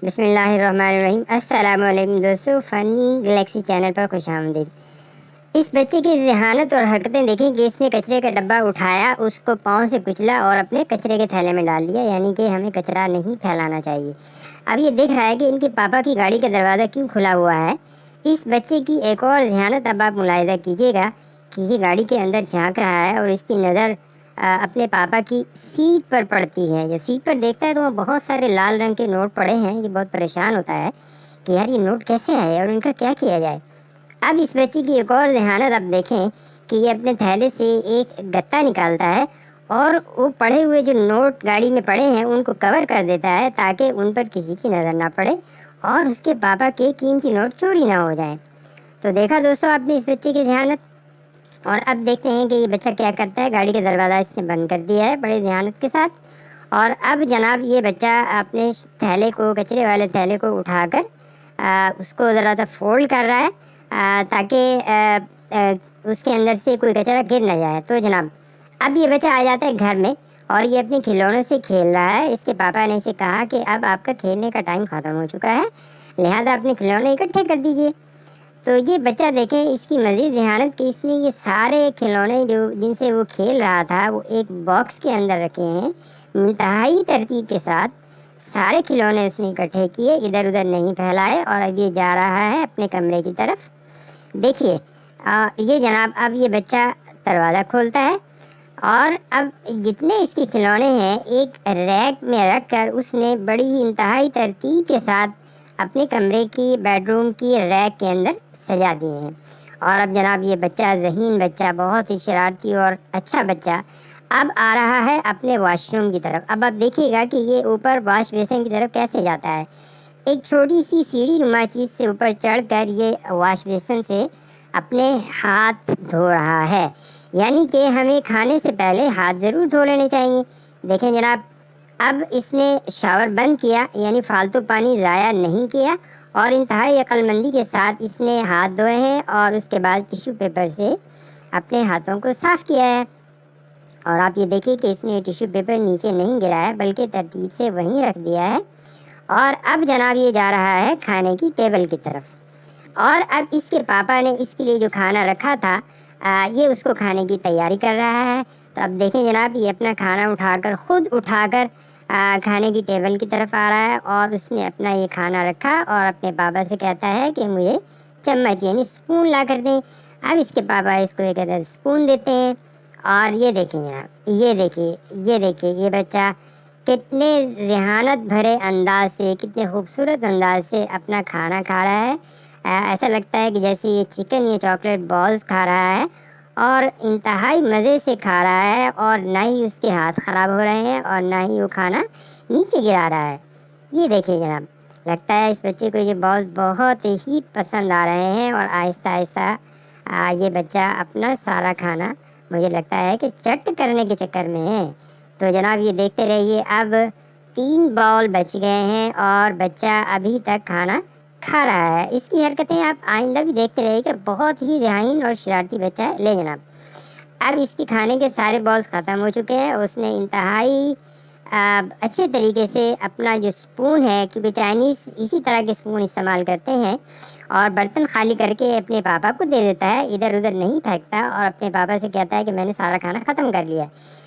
بسم اللہ الرحمن الرحیم۔ السلام علیکم دوستو، فنی گلیکسی چینل پر خوش آمدید۔ اس بچے کی ذہانت اور حرکتیں دیکھیں کہ اس نے کچرے کا ڈبہ اٹھایا، اس کو پاؤں سے کچلا اور اپنے کچرے کے تھیلے میں ڈال دیا، یعنی کہ ہمیں کچرا نہیں پھیلانا چاہیے۔ اب یہ دیکھ رہا ہے کہ ان کے پاپا کی گاڑی کا دروازہ کیوں کھلا ہوا ہے۔ اس بچے کی ایک اور ذہانت اب آپ ملاحظہ کیجیے گا کہ یہ گاڑی کے اندر جھانک رہا ہے اور اس کی نظر اپنے پاپا کی سیٹ پر پڑتی ہے۔ جب سیٹ پر دیکھتا ہے تو وہاں بہت سارے لال رنگ کے نوٹ پڑے ہیں۔ یہ بہت پریشان ہوتا ہے کہ یار یہ نوٹ کیسے آئے اور ان کا کیا کیا جائے۔ اب اس بچے کی ایک اور ذہانت اب دیکھیں کہ یہ اپنے تھیلے سے ایک گتا نکالتا ہے اور وہ پڑے ہوئے جو نوٹ گاڑی میں پڑے ہیں ان کو کور کر دیتا ہے تاکہ ان پر کسی کی نظر نہ پڑے اور اس کے پاپا کے قیمتی نوٹ چوری نہ ہو جائیں۔ تو دیکھا دوستو آپ نے اس بچے کی ذہانت، اور اب دیکھتے ہیں کہ یہ بچہ کیا کرتا ہے۔ گاڑی کا دروازہ اس نے بند کر دیا ہے بڑے ذہانت کے ساتھ، اور اب جناب یہ بچہ اپنے تھیلے کو، کچرے والے تھیلے کو اٹھا کر اس کو ذرا سا فولڈ کر رہا ہے تاکہ اس کے اندر سے کوئی کچرا گر نہ جائے۔ تو جناب اب یہ بچہ آ جاتا ہے گھر میں اور یہ اپنے کھلونے سے کھیل رہا ہے۔ اس کے پاپا نے اسے کہا کہ اب آپ کا کھیلنے کا ٹائم ختم ہو چکا ہے، لہذا اپنے کھلونے اکٹھے کر دیجیے۔ تو یہ بچہ دیکھیں اس کی مزید ذہانت کہ اس نے یہ سارے کھلونے جن سے وہ کھیل رہا تھا وہ ایک باکس کے اندر رکھے ہیں انتہائی ترتیب کے ساتھ۔ سارے کھلونے اس نے اکٹھے کیے، ادھر ادھر نہیں پھیلائے، اور اب یہ جا رہا ہے اپنے کمرے کی طرف۔ دیکھیے یہ جناب اب یہ بچہ دروازہ کھولتا ہے اور اب جتنے اس کے کھلونے ہیں ایک ریک میں رکھ کر اس نے بڑی ہی انتہائی ترتیب کے ساتھ اپنے کمرے کی، بیڈ روم کی ریک کے اندر سجا دیے ہیں۔ اور اب جناب یہ بچہ، ذہین بچہ، بہت ہی شرارتی اور اچھا بچہ، اب آ رہا ہے اپنے واش روم کی طرف۔ اب آپ دیکھیے گا کہ یہ اوپر واش بیسن کی طرف کیسے جاتا ہے۔ ایک چھوٹی سی سیڑھی نما چیز سے اوپر چڑھ کر یہ واش بیسن سے اپنے ہاتھ دھو رہا ہے، یعنی کہ ہمیں کھانے سے پہلے ہاتھ ضرور دھو لینے چاہیے۔ دیکھیں جناب اب اس نے شاور بند کیا، یعنی فالتو پانی ضائع نہیں کیا، اور انتہائی عقل مندی کے ساتھ اس نے ہاتھ دھوئے ہیں اور اس کے بعد ٹیشو پیپر سے اپنے ہاتھوں کو صاف کیا ہے۔ اور آپ یہ دیکھیے کہ اس نے ٹیشو پیپر نیچے نہیں گرایا بلکہ ترتیب سے وہیں رکھ دیا ہے، اور اب جناب یہ جا رہا ہے کھانے کی ٹیبل کی طرف۔ اور اب اس کے پاپا نے اس کے لیے جو کھانا رکھا تھا یہ اس کو کھانے کی تیاری کر رہا ہے۔ تو اب دیکھیں جناب یہ اپنا کھانا خود اٹھا کر کھانے کی ٹیبل کی طرف آ رہا ہے، اور اس نے اپنا یہ کھانا رکھا اور اپنے پاپا سے کہتا ہے کہ مجھے چمچ یعنی اسپون لا کر دیں۔ اب اس کے پاپا اس کو ایک عدد اسپون دیتے ہیں، اور یہ دیکھیں جناب، یہ دیکھیے یہ بچہ کتنے ذہانت بھرے انداز سے، کتنے خوبصورت انداز سے اپنا کھانا کھا رہا ہے۔ ایسا لگتا ہے کہ جیسے یہ چکن یا چاکلیٹ بالز کھا رہا ہے، اور انتہائی مزے سے کھا رہا ہے، اور نہ ہی اس کے ہاتھ خراب ہو رہے ہیں اور نہ ہی وہ کھانا نیچے گرا رہا ہے۔ یہ دیکھیں جناب، لگتا ہے اس بچے کو یہ بالز بہت ہی پسند آ رہے ہیں، اور آہستہ آہستہ یہ بچہ اپنا سارا کھانا مجھے لگتا ہے کہ چٹ کرنے کے چکر میں ہے۔ تو جناب یہ دیکھتے رہیے، اب 3 بال بچ گئے ہیں اور بچہ ابھی تک کھانا کھا رہا ہے۔ اس کی حرکتیں آپ آئندہ بھی دیکھتے رہیے کہ بہت ہی ذہین اور شرارتی بچہ ہے۔ لے جناب اب اس کے کھانے کے سارے بالز ختم ہو چکے ہیں۔ اس نے انتہائی اچھے طریقے سے اپنا جو اسپون ہے، کیونکہ چائنیز اسی طرح کے اسپون استعمال کرتے ہیں، اور برتن خالی کر کے اپنے پاپا کو دے دیتا ہے، ادھر ادھر نہیں پھینکتا، اور اپنے پاپا سے کہتا ہے کہ میں نے سارا کھانا ختم کر لیا۔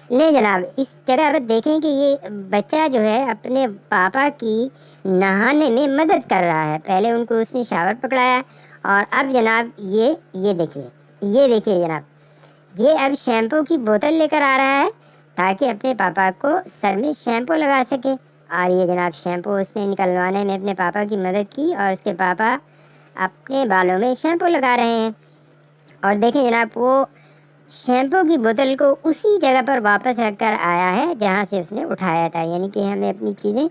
لے جناب اس جگہ پر دیکھیں کہ یہ بچہ جو ہے اپنے پاپا کی نہانے میں مدد کر رہا ہے۔ پہلے ان کو اس نے شاور پکڑایا، اور اب جناب یہ دیکھیے جناب یہ اب شیمپو کی بوتل لے کر آ رہا ہے تاکہ اپنے پاپا کو سر میں شیمپو لگا سکے۔ اور یہ جناب شیمپو اس نے نکلوانے میں اپنے پاپا کی مدد کی، اور اس کے پاپا اپنے بالوں میں شیمپو لگا رہے ہیں۔ اور دیکھیں جناب وہ شیمپو کی بوتل کو اسی جگہ پر واپس رکھ کر آیا ہے جہاں سے اس نے اٹھایا تھا، یعنی کہ ہمیں اپنی چیزیں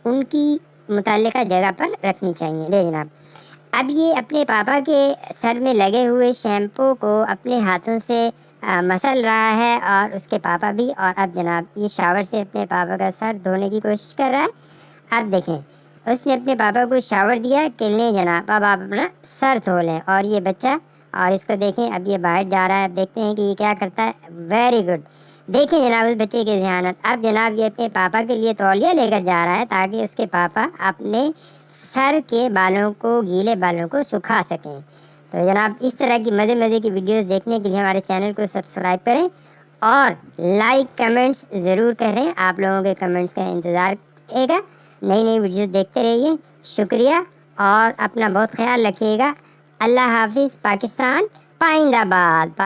ان کی متعلقہ جگہ پر رکھنی چاہیے۔ لے جناب اب یہ اپنے پاپا کے سر میں لگے ہوئے شیمپو کو اپنے ہاتھوں سے مسل رہا ہے، اور اس کے پاپا بھی۔ اور اب جناب یہ شاور سے اپنے پاپا کا سر دھونے کی کوشش کر رہا ہے۔ اب دیکھیں اس نے اپنے پاپا کو شاور دیا کہ لیں جناب اب آپ اپنا سر دھو لیں، اور یہ بچہ، اور اس کو دیکھیں اب یہ باہر جا رہا ہے۔ اب دیکھتے ہیں کہ یہ کیا کرتا ہے۔ ویری گڈ، دیکھیں جناب اس بچے کی ذہانت. اب جناب یہ اپنے پاپا کے لیے تولیہ لے کر جا رہا ہے تاکہ اس کے پاپا اپنے سر کے بالوں کو، گیلے بالوں کو سکھا سکیں. تو جناب اس طرح کی مزے مزے کی ویڈیوز دیکھنے کے لیے ہمارے چینل کو سبسکرائب کریں اور لائک کمنٹس ضرور کریں. آپ لوگوں کے کمنٹس کا انتظار رہے گا. نئی نئی ویڈیوز دیکھتے رہیے. شکریہ اور اپنا بہت خیال رکھیے گا. اللہ حافظ. پاکستان پائندہ باد.